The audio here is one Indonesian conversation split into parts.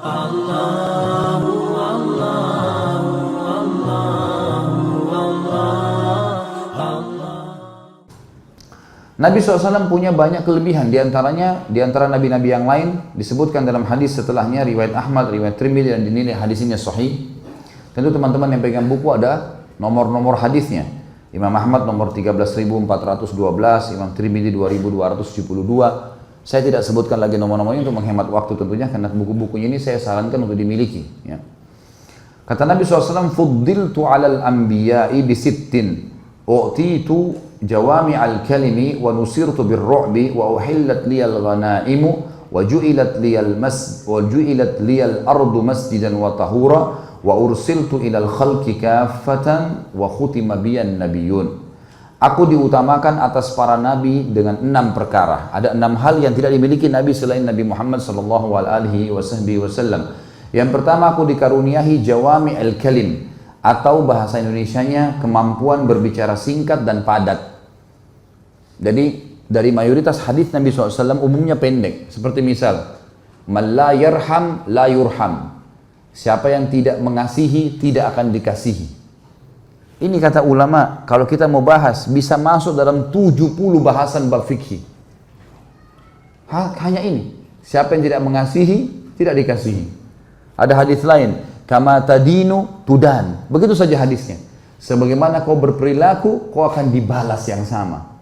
Nabi SAW punya banyak kelebihan, di antara nabi-nabi yang lain disebutkan dalam hadis setelahnya, riwayat Ahmad, riwayat Tirmidzi, dan dinilai hadis ini sahih. Tentu teman-teman yang pegang buku ada nomor-nomor hadisnya. Imam Ahmad nomor 13.412, Imam Tirmidzi 2.272. Saya tidak sebutkan lagi nomor-nomornya untuk menghemat waktu tentunya, karena buku-bukunya ini saya sarankan untuk dimiliki. Ya. Kata Nabi SAW, "Fuddiltu 'alal anbiya'i bisittin, u'titu jawami al-kalimi wa nusirtu bir-ru'bi wa uhillat liyal ghanaimu wa ju'ilat liyal ardu masjidan wa tahura wa ursiltu ilal khalqi kaffatan wa khutima biyan nabiyyun." Aku diutamakan atas para nabi dengan 6 perkara. Ada 6 hal yang tidak dimiliki nabi selain Nabi Muhammad sallallahu alaihi wasallam. Yang pertama, aku dikaruniahi jawami al-kalim, atau bahasa Indonesianya kemampuan berbicara singkat dan padat. Jadi dari mayoritas hadis Nabi SAW umumnya pendek. Seperti misal, "Man la yarham la yurham." Siapa yang tidak mengasihi tidak akan dikasihi. Ini kata ulama, kalau kita mau bahas bisa masuk dalam 70 bahasan bab fikih. Hanya ini. Siapa yang tidak mengasihi tidak dikasihi. Ada hadis lain, "Kama tadinu tudan." Begitu saja hadisnya. Sebagaimana kau berperilaku, kau akan dibalas yang sama.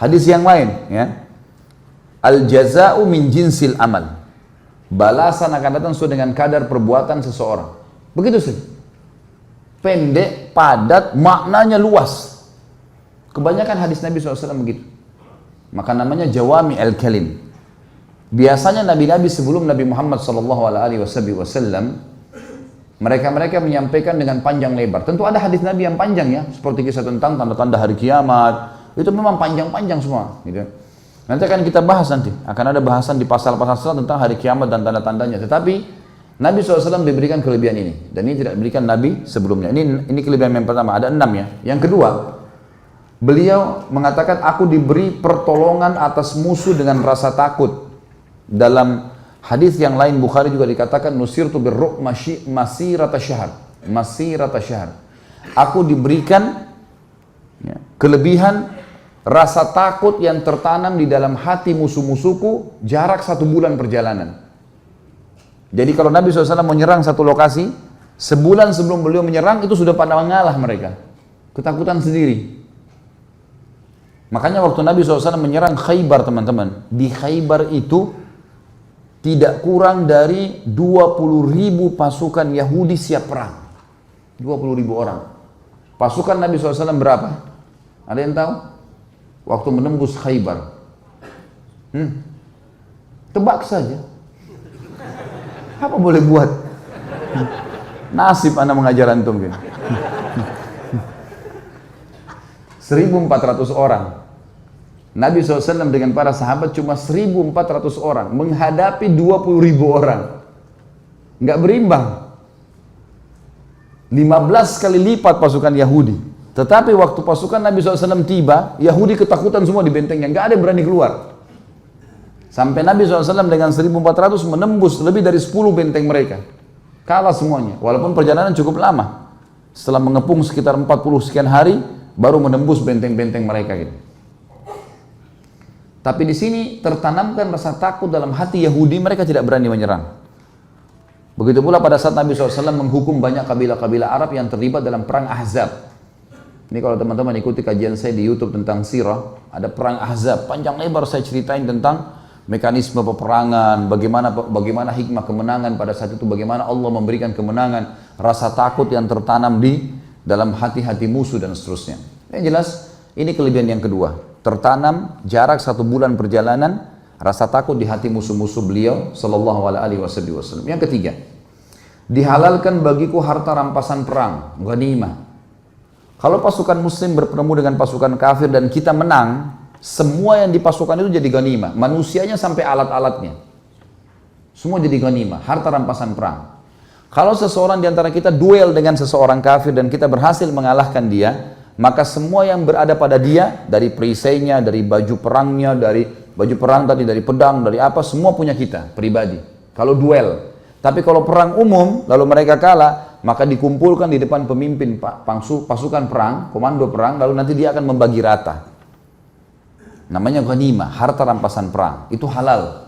Hadis yang lain, ya. "Al-jaza'u min jinsil amal." Balasan akan datang sesuai dengan kadar perbuatan seseorang. Begitu saja. Pendek, padat, maknanya luas. Kebanyakan hadis Nabi SAW begitu. Maka namanya jawami al-kalim. Biasanya nabi-nabi sebelum Nabi Muhammad SAW, mereka menyampaikan dengan panjang lebar. Tentu ada hadis Nabi yang panjang ya, seperti kisah tentang tanda-tanda hari kiamat. Itu memang panjang-panjang semua, gitu. Nanti akan kita bahas akan ada bahasan di pasal-pasal tentang hari kiamat dan tanda-tandanya. Tetapi Nabi SAW diberikan kelebihan ini, dan ini tidak diberikan Nabi sebelumnya. Ini kelebihan yang pertama, ada 6 ya. Yang kedua, beliau mengatakan, aku diberi pertolongan atas musuh dengan rasa takut. Dalam hadis yang lain Bukhari juga dikatakan, nusirtu birru'b masirata syahr. Masirata syahr. Aku diberikan ya, kelebihan rasa takut yang tertanam di dalam hati musuh-musuhku jarak 1 bulan perjalanan. Jadi kalau Nabi SAW menyerang satu lokasi, sebulan sebelum beliau menyerang itu sudah pada mengalah mereka. Ketakutan sendiri. Makanya waktu Nabi SAW menyerang Khaybar, teman-teman, di Khaybar itu tidak kurang dari 20.000 pasukan Yahudi siap perang. 20.000 orang. Pasukan Nabi SAW berapa? Ada yang tahu? Waktu menembus Khaybar. Tebak saja. Apa boleh buat? Nasib Anda mengajar antum gitu. 1.400 orang. Nabi SAW dengan para sahabat cuma 1.400 orang menghadapi 20.000 orang. Nggak berimbang. 15 kali lipat pasukan Yahudi. Tetapi waktu pasukan Nabi SAW tiba, Yahudi ketakutan semua di bentengnya, nggak ada yang berani keluar. Sampai Nabi SAW dengan 1.400 menembus lebih dari 10 benteng mereka. Kalah semuanya, walaupun perjalanan cukup lama. Setelah mengepung sekitar 40 sekian hari, baru menembus benteng-benteng mereka gitu. Tapi di sini tertanamkan rasa takut dalam hati Yahudi, mereka tidak berani menyerang. Begitu pula pada saat Nabi SAW menghukum banyak kabilah-kabilah Arab yang terlibat dalam perang Ahzab. Ini kalau teman-teman ikuti kajian saya di YouTube tentang sirah, ada perang Ahzab, panjang lebar saya ceritain tentang mekanisme peperangan, bagaimana hikmah kemenangan pada saat itu, bagaimana Allah memberikan kemenangan, rasa takut yang tertanam di dalam hati-hati musuh dan seterusnya. Yang jelas, ini kelebihan yang kedua, tertanam jarak 1 bulan perjalanan, rasa takut di hati musuh-musuh beliau sallallahu alaihi wasallam. Yang ketiga, dihalalkan bagiku harta rampasan perang, ghanimah. Kalau pasukan muslim bertemu dengan pasukan kafir dan kita menang, semua yang di pasukan itu jadi ghanimah. Manusianya sampai alat-alatnya. Semua jadi ghanimah, harta rampasan perang. Kalau seseorang di antara kita duel dengan seseorang kafir dan kita berhasil mengalahkan dia, maka semua yang berada pada dia, dari perisainya, dari baju perangnya, dari baju perang tadi, dari pedang, dari apa, semua punya kita, pribadi. Kalau duel. Tapi kalau perang umum, lalu mereka kalah, maka dikumpulkan di depan pemimpin pasukan perang, komando perang, lalu nanti dia akan membagi rata. Namanya ghanimah, harta rampasan perang. Itu halal.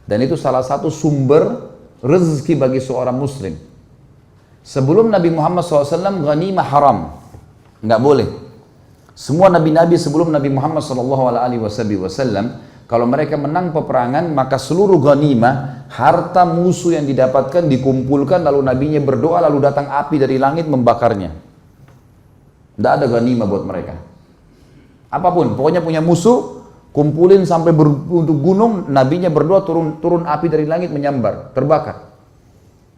Dan itu salah satu sumber rezeki bagi seorang muslim. Sebelum Nabi Muhammad SAW, ghanimah haram. Nggak boleh. Semua nabi-nabi sebelum Nabi Muhammad SAW, kalau mereka menang peperangan, maka seluruh ghanimah, harta musuh yang didapatkan dikumpulkan, lalu nabinya berdoa, lalu datang api dari langit membakarnya. Tidak ada ghanimah buat mereka. Apapun, pokoknya punya musuh, kumpulin sampai untuk gunung, nabinya berdoa, turun api dari langit menyambar, terbakar.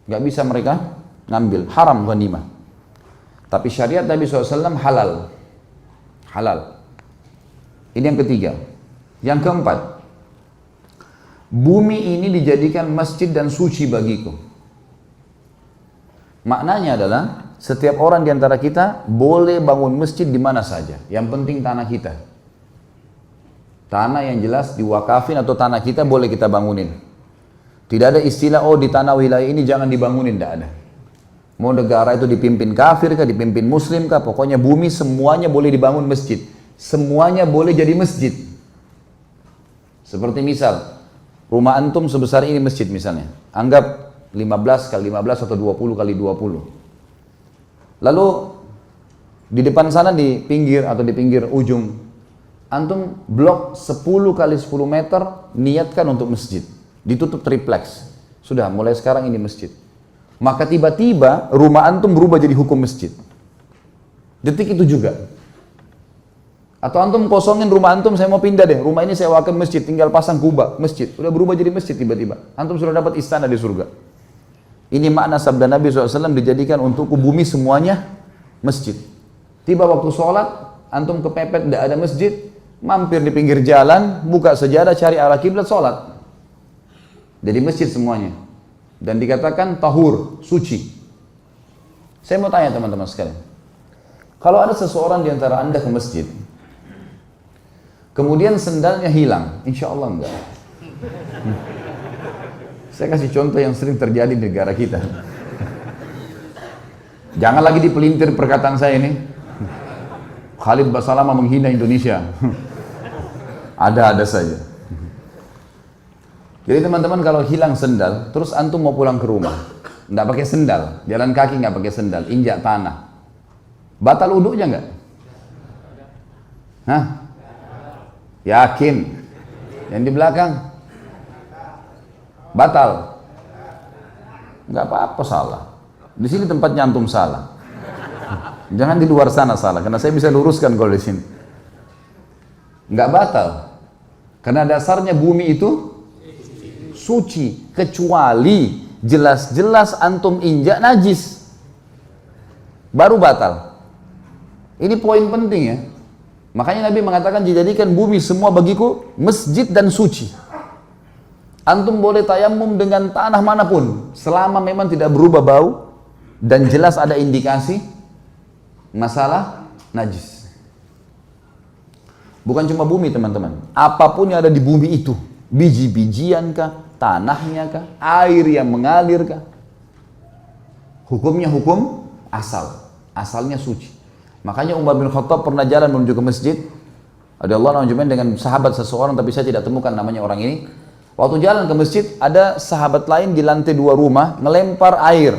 Nggak bisa mereka ngambil, haram ghanimah. Tapi syariat Nabi SAW halal. Halal. Ini yang ketiga. Yang keempat, bumi ini dijadikan masjid dan suci bagiku. Maknanya adalah setiap orang di antara kita boleh bangun masjid di mana saja. Yang penting tanah kita. Tanah yang jelas diwakafin atau tanah kita boleh kita bangunin. Tidak ada istilah, oh di tanah wilayah ini jangan dibangunin, tidak ada. Mau negara itu dipimpin kafir kah, dipimpin muslim kah, pokoknya bumi semuanya boleh dibangun masjid. Semuanya boleh jadi masjid. Seperti misal, rumah antum sebesar ini masjid misalnya. Anggap 15 kali 15 atau 20 kali 20. Lalu di depan sana di pinggir atau di pinggir ujung, antum blok 10 kali 10 meter niatkan untuk masjid. Ditutup triplex. Sudah mulai sekarang ini masjid. Maka tiba-tiba rumah antum berubah jadi hukum masjid. Detik itu juga. Atau antum kosongin rumah antum, saya mau pindah deh, rumah ini saya wakaf masjid, tinggal pasang kubah, masjid. Udah berubah jadi masjid tiba-tiba. Antum sudah dapat istana di surga. Ini makna sabda Nabi SAW, dijadikan untuk bumi semuanya masjid. Tiba waktu sholat, antum kepepet tidak ada masjid, mampir di pinggir jalan, buka sejadah, cari arah kiblat, sholat. Jadi masjid semuanya. Dan dikatakan tahur, suci. Saya mau tanya teman-teman sekalian. Kalau ada seseorang di antara anda ke masjid, kemudian sendalnya hilang, insya Allah enggak. Saya kasih contoh yang sering terjadi di negara kita. Jangan lagi dipelintir perkataan saya ini. Khalid Basalamah menghina Indonesia. Ada-ada saja. Jadi teman-teman kalau hilang sendal, terus antum mau pulang ke rumah, nggak pakai sendal, jalan kaki nggak pakai sendal, injak tanah, batal wudunya nggak? Hah? Yakin? Yang di belakang? Batal? Nggak apa-apa salah. Di sini tempatnya antum salah. Jangan di luar sana salah, karena saya bisa luruskan kalau di sini. Nggak batal, karena dasarnya bumi itu suci, kecuali jelas-jelas antum injak najis, baru batal. Ini poin penting ya. Makanya Nabi mengatakan dijadikan bumi semua bagiku masjid dan suci. Antum boleh tayamum dengan tanah manapun, selama memang tidak berubah bau dan jelas ada indikasi masalah najis. Bukan cuma bumi teman-teman, apapun yang ada di bumi itu, biji-bijian kah, tanahnya kah, air yang mengalir kah, hukumnya hukum asal, asalnya suci. Makanya Umar bin Khattab pernah jalan menuju ke masjid, radhiyallahu anhu, dengan sahabat seseorang, tapi saya tidak temukan namanya orang ini. Waktu jalan ke masjid, ada sahabat lain di lantai 2 rumah ngelempar air.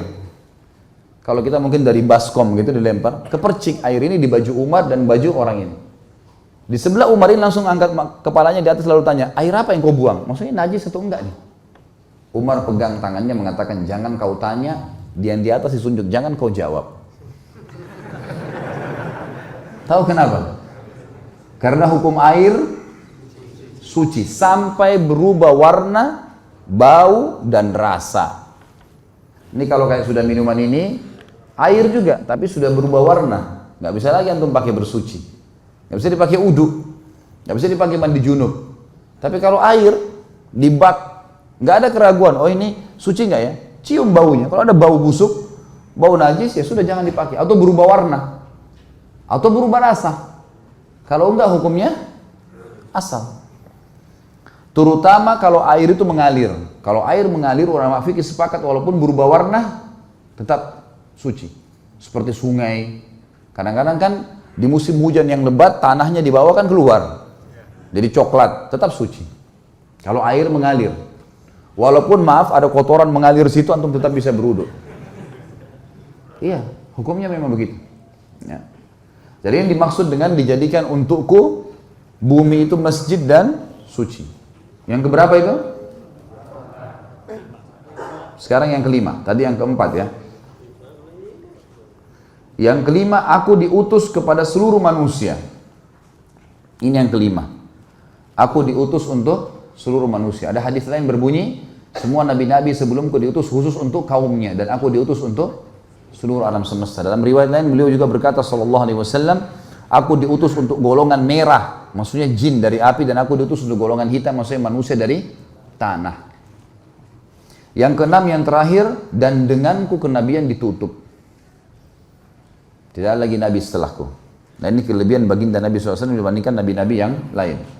Kalau kita mungkin dari baskom gitu dilempar, kepercik air ini di baju Umar dan baju orang ini. Di sebelah Umar ini langsung angkat kepalanya di atas lalu tanya, air apa yang kau buang? Maksudnya najis atau enggak nih? Umar pegang tangannya mengatakan, jangan kau tanya, dia yang di atas disunjuk, jangan kau jawab. Tahu kenapa? Karena hukum air suci sampai berubah warna, bau dan rasa. Ini kalau kayak sudah minuman ini, air juga, tapi sudah berubah warna. Nggak bisa lagi antum pakai bersuci. Nggak bisa dipakai uduk, nggak bisa dipakai mandi junub. Tapi kalau air di bak, nggak ada keraguan. Oh ini suci nggak ya? Cium baunya. Kalau ada bau busuk, bau najis ya sudah jangan dipakai. Atau berubah warna, atau berubah rasa. Kalau enggak hukumnya asal. Terutama kalau air itu mengalir. Kalau air mengalir, ulama fikih sepakat walaupun berubah warna, tetap suci. Seperti sungai. Kadang-kadang kan di musim hujan yang lebat, tanahnya di bawah kan keluar. Jadi coklat, tetap suci. Kalau air mengalir. Walaupun maaf ada kotoran mengalir situ, antum tetap bisa berwudu. Iya, hukumnya memang begitu. Ya. Jadi yang dimaksud dengan dijadikan untukku, bumi itu masjid dan suci. Yang keberapa itu? Sekarang yang kelima, tadi yang keempat ya. Yang kelima, aku diutus kepada seluruh manusia. Ini yang kelima. Aku diutus untuk seluruh manusia. Ada hadis lain berbunyi, semua nabi-nabi sebelumku diutus khusus untuk kaumnya, dan aku diutus untuk seluruh alam semesta. Dalam riwayat lain beliau juga berkata sallallahu alaihi wasallam, aku diutus untuk golongan merah, maksudnya jin dari api, dan aku diutus untuk golongan hitam, maksudnya manusia dari tanah. Yang keenam, yang terakhir, dan denganku kenabian ditutup. Tidak ada lagi nabi setelahku. Nah ini kelebihan baginda Nabi SAW dibandingkan nabi-nabi yang lain.